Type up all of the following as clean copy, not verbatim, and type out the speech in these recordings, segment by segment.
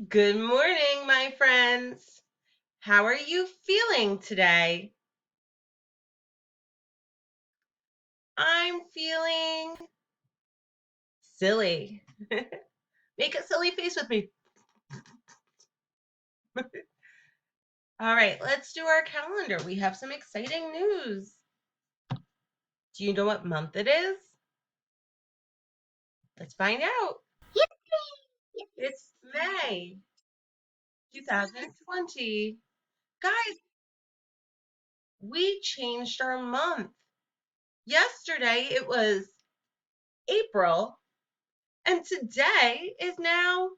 Good morning, my friends. How are you feeling today? I'm feeling silly. Make a silly face with me. All right, let's do our calendar. We have some exciting news. Do you know what month it is? Let's find out. It's May 2020. Guys, we changed our month. Yesterday it was April, and today is now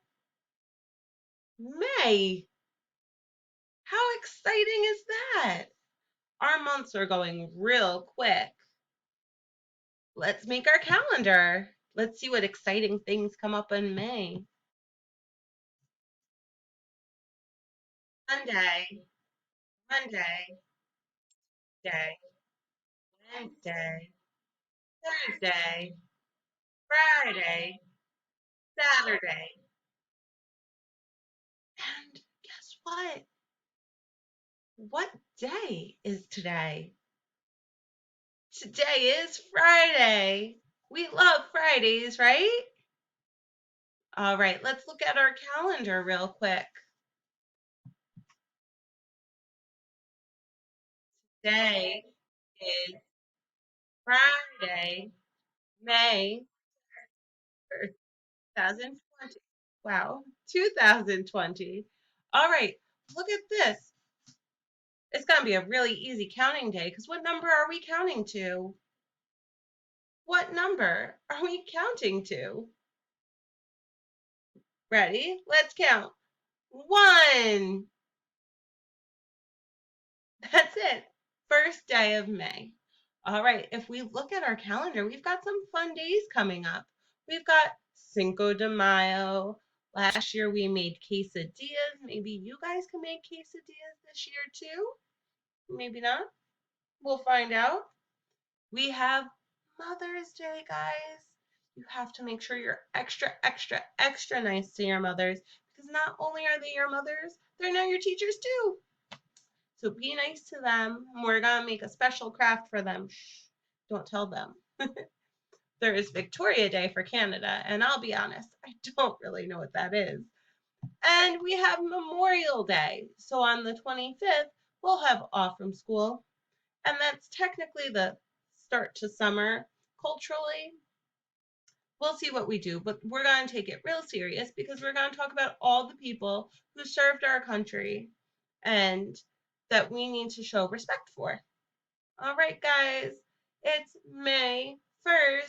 May. How exciting is that? Our months are going real quick. Let's make our calendar. Let's see what exciting things come up in May. Monday, Monday, Day, Wednesday, Thursday, Friday, Saturday. And guess what? What day is today? Today is Friday. We love Fridays, right? All right, let's look at our calendar real quick. Today is Friday, May 2020. Wow, 2020. All right, look at this. It's going to be a really easy counting day because what number are we counting to? What number are we counting to? Ready? Let's count. One. That's it. First day of May. All right, if we look at our calendar, we've got some fun days coming up. We've got Cinco de Mayo. Last year we made quesadillas. Maybe you guys can make quesadillas this year too. Maybe not. We'll find out. We have Mother's Day, guys. You have to make sure you're extra, extra, extra nice to your mothers because not only are they your mothers, they're now your teachers too. So be nice to them. We're going to make a special craft for them. Shh, don't tell them. There is Victoria Day for Canada, and I'll be honest, I don't really know what that is. And we have Memorial Day. So on the 25th, we'll have off from school. And that's technically the start to summer culturally. We'll see what we do, but we're going to take it real serious because we're going to talk about all the people who served our country and that we need to show respect for. All right, guys, it's May 1st.